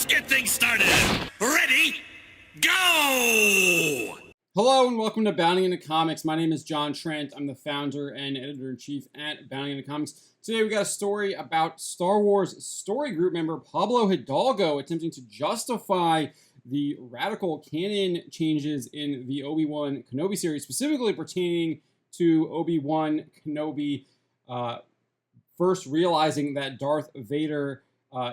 get things started. Ready? Go! Hello and welcome to Bounding into Comics. My name is John Trent. I'm the founder and editor-in-chief at Bounding into Comics. Today we got a story about Star Wars story group member Pablo Hidalgo attempting to justify the radical canon changes in the Obi-Wan Kenobi series, specifically pertaining to Obi-Wan Kenobi first realizing that Darth Vader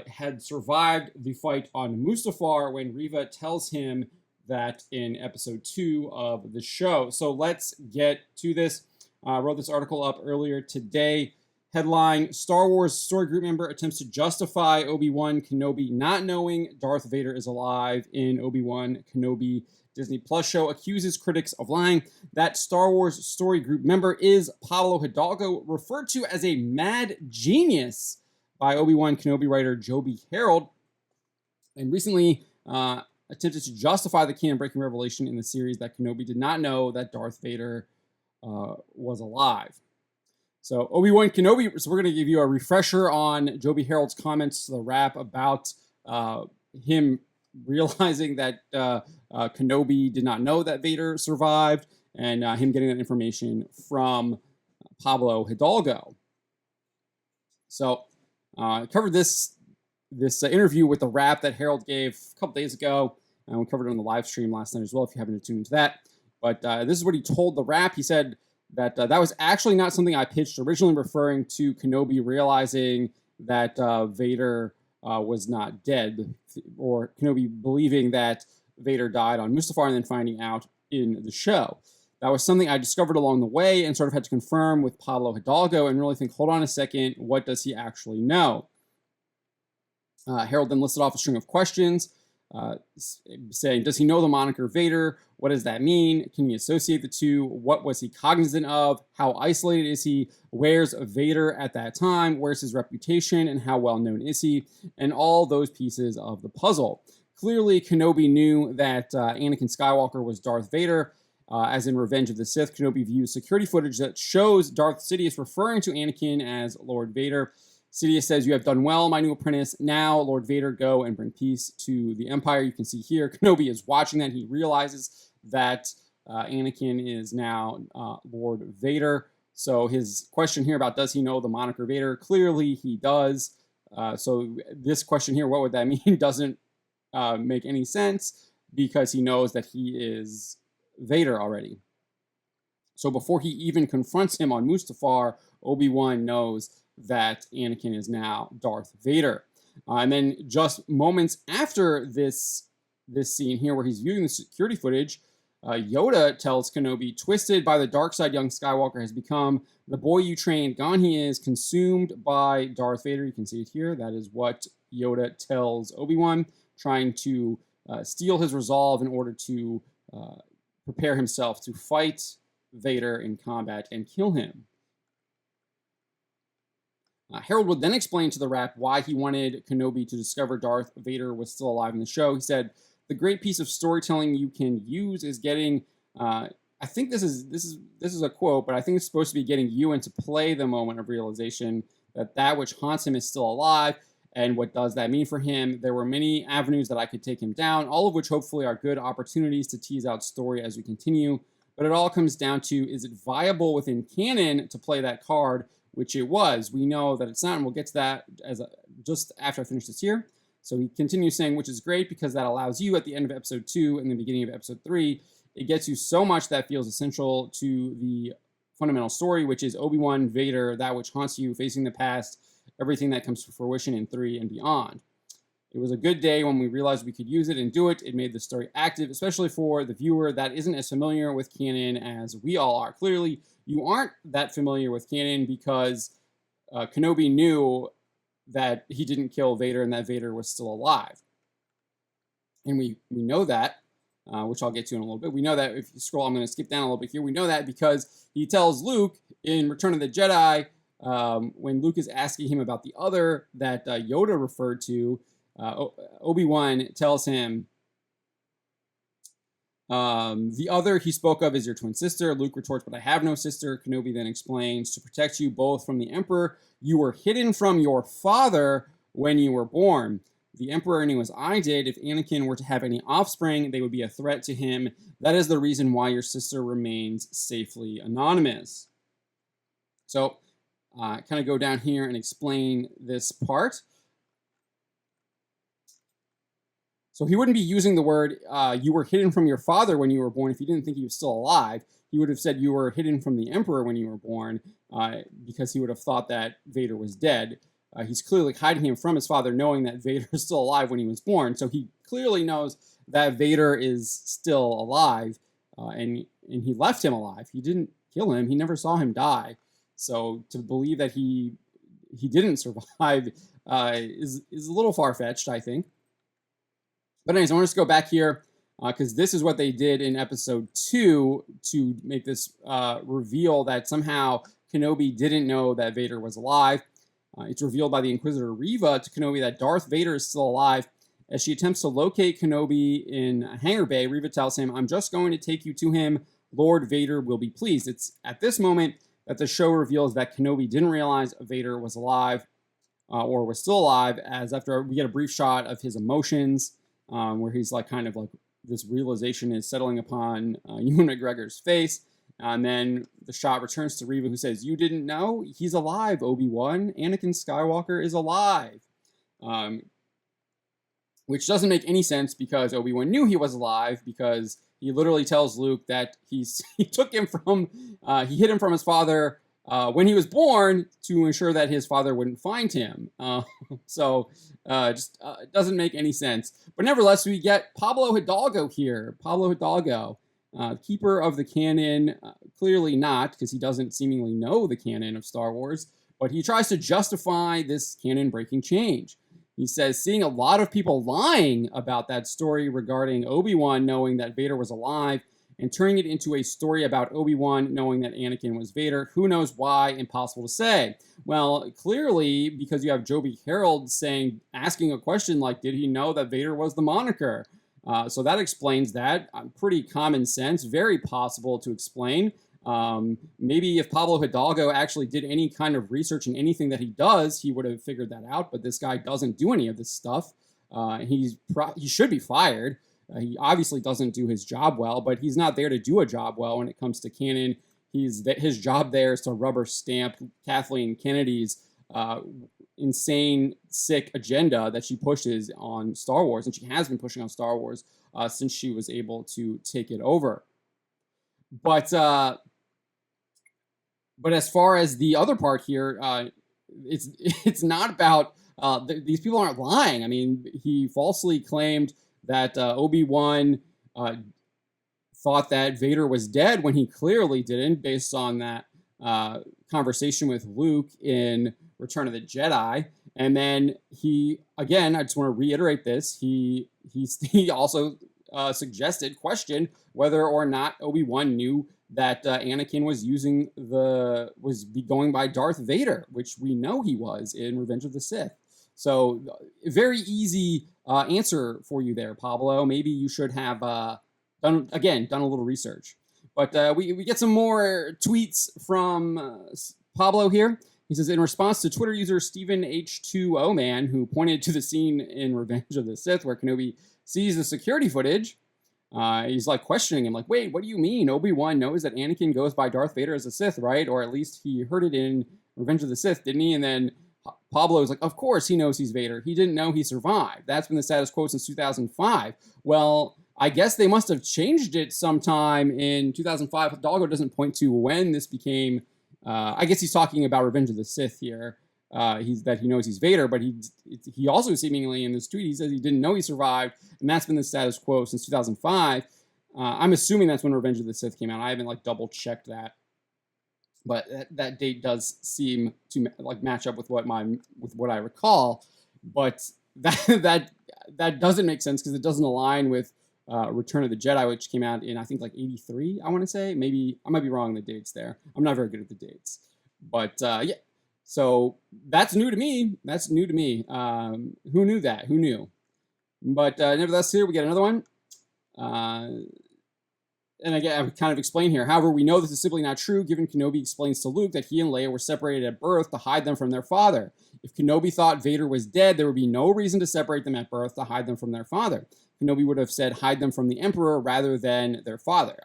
had survived the fight on Mustafar when Reva tells him that in episode 2 of the show. So let's get to this. I wrote this article up earlier today. Headline, Star Wars story group member attempts to justify Obi-Wan Kenobi not knowing Darth Vader is alive in Obi-Wan Kenobi Disney Plus show, accuses critics of lying. That Star Wars story group member is Pablo Hidalgo, referred to as a mad genius by Obi-Wan Kenobi writer Joby Harold, and recently attempted to justify the canon-breaking revelation in the series that Kenobi did not know that Darth Vader was alive. So Obi-Wan Kenobi, so we're going to give you a refresher on Joby Harold's comments to the wrap about him realizing that Kenobi did not know that Vader survived, and him getting that information from Pablo Hidalgo. So I covered this interview with the wrap that Harold gave a couple days ago, and we covered it on the live stream last night as well, if you haven't tuned into that. But this is what he told the wrap. He said that that was actually not something I pitched originally, referring to Kenobi realizing that Vader was not dead, or Kenobi believing that Vader died on Mustafar and then finding out in the show. That was something I discovered along the way and sort of had to confirm with Pablo Hidalgo and really think, hold on a second, what does he actually know? Harold then listed off a string of questions, saying, does he know the moniker Vader? What does that mean? Can he associate the two? What was he cognizant of? How isolated is he? Where's Vader at that time? Where's his reputation? And how well known is he? And all those pieces of the puzzle. Clearly, Kenobi knew that Anakin Skywalker was Darth Vader. As in Revenge of the Sith, Kenobi views security footage that shows Darth Sidious referring to Anakin as Lord Vader. Sidious says, you have done well, my new apprentice. Now, Lord Vader, go and bring peace to the Empire. You can see here, Kenobi is watching that. He realizes that Anakin is now Lord Vader. So his question here about does he know the moniker Vader? Clearly, he does. So this question here, what would that mean, doesn't make any sense because he knows that he is Vader already. So before he even confronts him on Mustafar, Obi-Wan knows that Anakin is now Darth Vader. And then just moments after this scene here where he's viewing the security footage, Yoda tells Kenobi, twisted by the dark side, young Skywalker has become. The boy you trained, gone he is, consumed by Darth Vader. You can see it here. That is what Yoda tells Obi-Wan, trying to steal his resolve in order to prepare himself to fight Vader in combat and kill him. Harold would then explain to the wrap why he wanted Kenobi to discover Darth Vader was still alive in the show. He said, the great piece of storytelling you can use is getting, I think this is a quote, but I think it's supposed to be getting you into play the moment of realization that which haunts him is still alive. And what does that mean for him? There were many avenues that I could take him down, all of which hopefully are good opportunities to tease out story as we continue. But it all comes down to, is it viable within canon to play that card, which it was. We know that it's not, and we'll get to that just after I finish this here. So he continues saying, which is great because that allows you at the end of episode 2 and the beginning of episode 3, it gets you so much that feels essential to the fundamental story, which is Obi-Wan, Vader, that which haunts you, facing the past, everything that comes to fruition in 3 and beyond. It was a good day when we realized we could use it and do it. It made the story active, especially for the viewer that isn't as familiar with canon as we all are. Clearly, you aren't that familiar with canon because Kenobi knew that he didn't kill Vader and that Vader was still alive. And we know that, which I'll get to in a little bit. We know that, if you scroll, I'm going to skip down a little bit here. We know that because he tells Luke in Return of the Jedi, when Luke is asking him about the other that Yoda referred to, Obi-Wan tells him, the other he spoke of is your twin sister. Luke retorts, but I have no sister. Kenobi then explains, to protect you both from the Emperor, you were hidden from your father when you were born. The Emperor knew as I did, if Anakin were to have any offspring, they would be a threat to him. That is the reason why your sister remains safely anonymous. So, kind of go down here and explain this part. So he wouldn't be using the word, you were hidden from your father when you were born if he didn't think he was still alive. He would have said you were hidden from the Emperor when you were born because he would have thought that Vader was dead. He's clearly hiding him from his father, knowing that Vader is still alive when he was born. So he clearly knows that Vader is still alive, and he left him alive. He didn't kill him. He never saw him die. So to believe that he didn't survive is a little far-fetched, I think. But anyways, I want to go back here because this is what they did in episode 2 to make this reveal that somehow Kenobi didn't know that Vader was alive. It's revealed by the Inquisitor Reva to Kenobi that Darth Vader is still alive. As she attempts to locate Kenobi in Hangar Bay, Reva tells him, "I'm just going to take you to him. Lord Vader will be pleased." It's at this moment that the show reveals that Kenobi didn't realize Vader was alive or was still alive, as after we get a brief shot of his emotions, where he's like kind of like this realization is settling upon Ewan McGregor's face. And then the shot returns to Reva, who says, "You didn't know? He's alive, Obi-Wan. Anakin Skywalker is alive." Which doesn't make any sense because Obi-Wan knew he was alive, because he literally tells Luke that he hid him from his father when he was born to ensure that his father wouldn't find him. Just doesn't make any sense. But nevertheless, we get Pablo Hidalgo here. Pablo Hidalgo, keeper of the canon, clearly not, because he doesn't seemingly know the canon of Star Wars, but he tries to justify this canon-breaking change. He says, seeing a lot of people lying about that story regarding Obi-Wan knowing that Vader was alive and turning it into a story about Obi-Wan knowing that Anakin was Vader. Who knows why? Impossible to say. Well, clearly, because you have Joby Harold asking a question like, did he know that Vader was the moniker? So that explains that. Pretty common sense, very possible to explain. Maybe if Pablo Hidalgo actually did any kind of research in anything that he does, he would have figured that out. But this guy doesn't do any of this stuff. He should be fired. He obviously doesn't do his job well, but he's not there to do a job well when it comes to canon. His job there is to rubber stamp Kathleen Kennedy's insane, sick agenda that she pushes on Star Wars, and she has been pushing on Star Wars since she was able to take it over. But as far as the other part here, it's not about these people aren't lying. I mean, he falsely claimed that Obi-Wan thought that Vader was dead when he clearly didn't, based on that conversation with Luke in Return of the Jedi. And then I just want to reiterate this, he also questioned whether or not Obi-Wan knew that Anakin was going by Darth Vader, which we know he was in Revenge of the Sith. So very easy answer for you there, Pablo. Maybe you should have done a little research. But we get some more tweets from Pablo here. He says, in response to Twitter user Stephen H2O Man, who pointed to the scene in Revenge of the Sith where Kenobi sees the security footage, he's like questioning him, like, wait, what do you mean? Obi-Wan knows that Anakin goes by Darth Vader as a Sith, right? Or at least he heard it in Revenge of the Sith, didn't he? And then Pablo is like, of course he knows he's Vader. He didn't know he survived. That's been the status quo since 2005. Well, I guess they must have changed it sometime in 2005. Hidalgo doesn't point to when this became, I guess he's talking about Revenge of the Sith here. He knows he's Vader, but he also seemingly in this tweet, he says he didn't know he survived, and that's been the status quo since 2005. I'm assuming that's when Revenge of the Sith came out. I haven't double checked that, but that date does seem to match up with what I recall. But that doesn't make sense because it doesn't align with Return of the Jedi, which came out in I think 83. I want to say, maybe I might be wrong in the dates there. I'm not very good at the dates, but yeah. So that's new to me. Who knew that? Who knew? But nevertheless, here we get another one. and again, I would kind of explain here. However, we know this is simply not true, given Kenobi explains to Luke that he and Leia were separated at birth to hide them from their father. If Kenobi thought Vader was dead, there would be no reason to separate them at birth to hide them from their father. Kenobi would have said hide them from the Emperor rather than their father.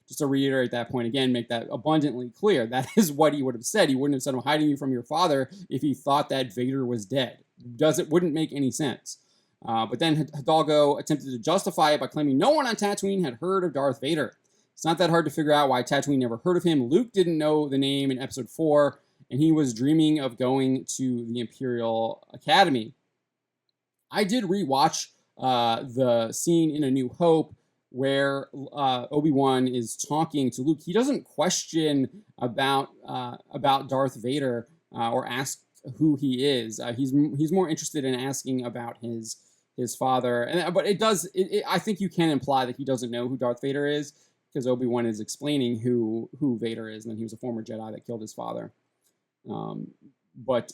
Just to reiterate that point again, make that abundantly clear. That is what he would have said. He wouldn't have said, I'm hiding you from your father if he thought that Vader was dead. Wouldn't make any sense. But then Hidalgo attempted to justify it by claiming no one on Tatooine had heard of Darth Vader. It's not that hard to figure out why Tatooine never heard of him. Luke didn't know the name in Episode 4, and he was dreaming of going to the Imperial Academy. I did rewatch the scene in A New Hope where Obi-Wan is talking to Luke. He doesn't question about Darth Vader or ask who he is. He's more interested in asking about his father. But it does. I think you can imply that he doesn't know who Darth Vader is because Obi-Wan is explaining who Vader is, and that he was a former Jedi that killed his father. But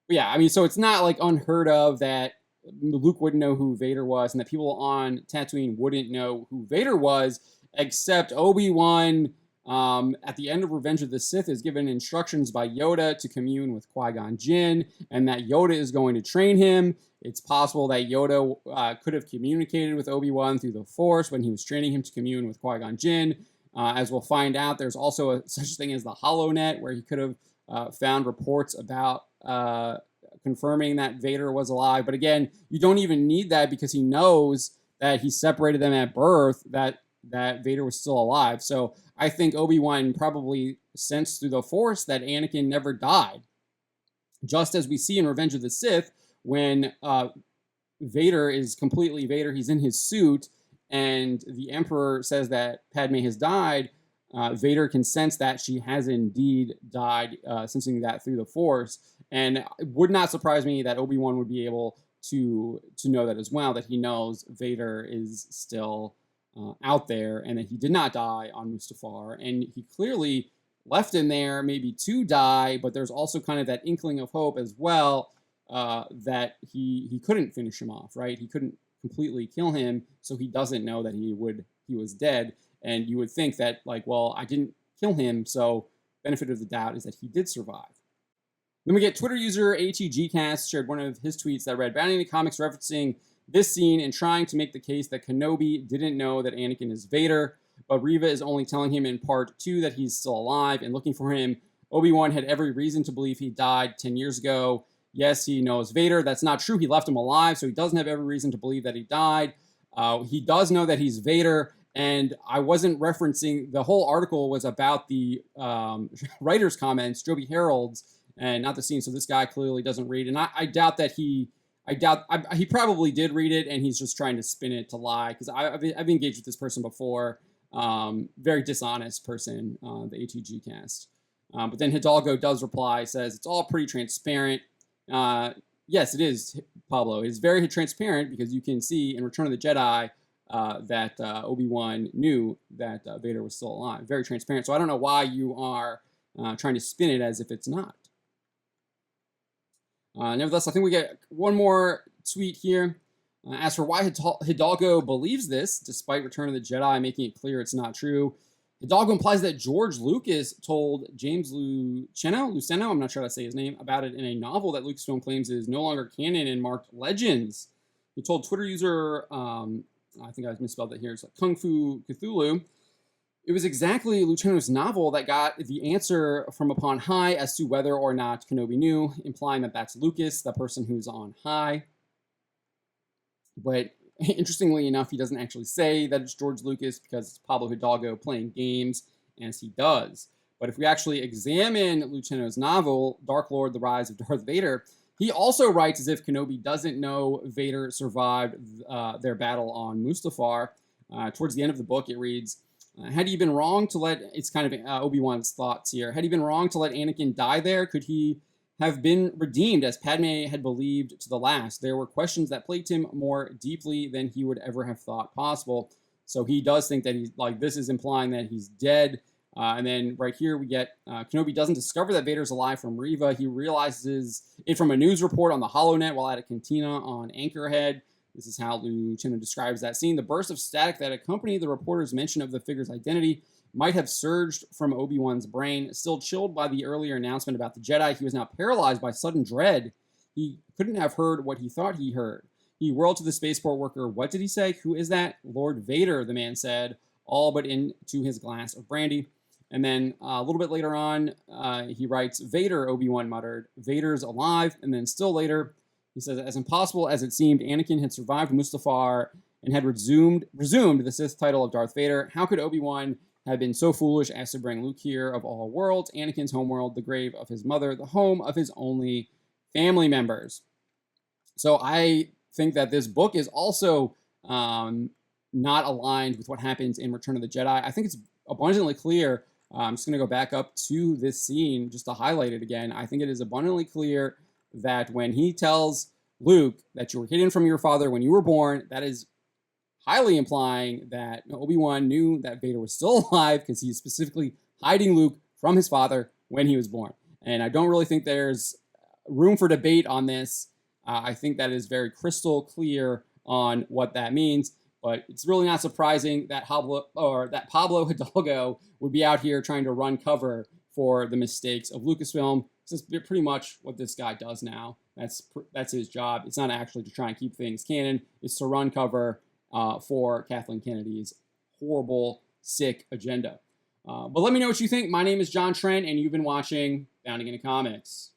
yeah, I mean, so it's not like unheard of that Luke wouldn't know who Vader was, and that people on Tatooine wouldn't know who Vader was, except Obi-Wan, at the end of Revenge of the Sith, is given instructions by Yoda to commune with Qui-Gon Jinn, and that Yoda is going to train him. It's possible that Yoda could have communicated with Obi-Wan through the Force when he was training him to commune with Qui-Gon Jinn. As we'll find out, there's also such thing as the HoloNet, where he could have found reports about confirming that Vader was alive. But again, you don't even need that because he knows that he separated them at birth, that Vader was still alive. So I think Obi-Wan probably sensed through the Force that Anakin never died. Just as we see in Revenge of the Sith, when Vader is completely Vader, he's in his suit, and the Emperor says that Padme has died, Vader can sense that she has indeed died, sensing that through the Force. And it would not surprise me that Obi-Wan would be able to know that as well, that he knows Vader is still out there and that he did not die on Mustafar. And he clearly left him there maybe to die, but there's also kind of that inkling of hope as well, that he couldn't finish him off, right? He couldn't completely kill him, so he doesn't know that he was dead. And you would think that, like, well, I didn't kill him, so benefit of the doubt is that he did survive. Then we get Twitter user ATGcast shared one of his tweets that read, Bounty in the Comics referencing this scene and trying to make the case that Kenobi didn't know that Anakin is Vader, but Reva is only telling him in part 2 that he's still alive and looking for him. Obi-Wan had every reason to believe he died 10 years ago. Yes, he knows Vader. That's not true. He left him alive, so he doesn't have every reason to believe that he died. He does know that he's Vader, and I wasn't referencing, the whole article was about the writer's comments, Joby Harold's, and not the scene, so this guy clearly doesn't read. And I doubt that he probably did read it, and he's just trying to spin it to lie, because I've engaged with this person before. Very dishonest person, the ATG cast. But then Hidalgo does reply, says, it's all pretty transparent. Yes, it is, Pablo. It is very transparent because you can see in Return of the Jedi that Obi-Wan knew that Vader was still alive. Very transparent. So I don't know why you are trying to spin it as if it's not. Nevertheless, I think we get one more tweet here. As for why Hidalgo believes this, despite Return of the Jedi making it clear it's not true, Hidalgo implies that George Lucas told James Luceno, I'm not sure how to say his name, about it in a novel that Lucasfilm claims is no longer canon and marked Legends. He told Twitter user, I think I misspelled that here, it's like Kung Fu Cthulhu, it was exactly Luceno's novel that got the answer from upon high as to whether or not Kenobi knew, implying that that's Lucas, the person who's on high. But interestingly enough, he doesn't actually say that it's George Lucas because it's Pablo Hidalgo playing games, as he does. But if we actually examine Luceno's novel, Dark Lord, The Rise of Darth Vader, he also writes as if Kenobi doesn't know Vader survived their battle on Mustafar. Towards the end of the book, it reads, had he been wrong to let, it's kind of Obi-Wan's thoughts here, had he been wrong to let Anakin die there, could he have been redeemed as Padme had believed to the last? There were questions that plagued him more deeply than he would ever have thought possible. So he does think that he's, like, this is implying that he's dead. And then right here we get Kenobi doesn't discover that Vader's alive from Reva. He realizes it from a news report on the HoloNet while at a cantina on Anchorhead. This is how Lieutenant describes that scene. The burst of static that accompanied the reporter's mention of the figure's identity might have surged from Obi-Wan's brain. Still chilled by the earlier announcement about the Jedi, he was now paralyzed by sudden dread. He couldn't have heard what he thought he heard. He whirled to the spaceport worker. What did he say? Who is that? Lord Vader, the man said, all but into his glass of brandy. And then a little bit later on, he writes, Vader, Obi-Wan muttered. Vader's alive. And then still later, he says, as impossible as it seemed, Anakin had survived Mustafar and had resumed the Sith title of Darth Vader. How could Obi-Wan have been so foolish as to bring Luke here of all worlds, Anakin's homeworld, the grave of his mother, the home of his only family members? So I think that this book is also not aligned with what happens in Return of the Jedi. I think it's abundantly clear. I'm just going to go back up to this scene just to highlight it again. I think it is abundantly clear that when he tells Luke that you were hidden from your father when you were born, that is highly implying that Obi-Wan knew that Vader was still alive because he's specifically hiding Luke from his father when he was born. And I don't really think there's room for debate on this. I think that is very crystal clear on what that means. But it's really not surprising that Pablo Hidalgo would be out here trying to run cover for the mistakes of Lucasfilm. This is pretty much what this guy does now. That's his job. It's not actually to try and keep things canon. It's to run cover for Kathleen Kennedy's horrible, sick agenda. But let me know what you think. My name is John Trent, and you've been watching Bounding into Comics.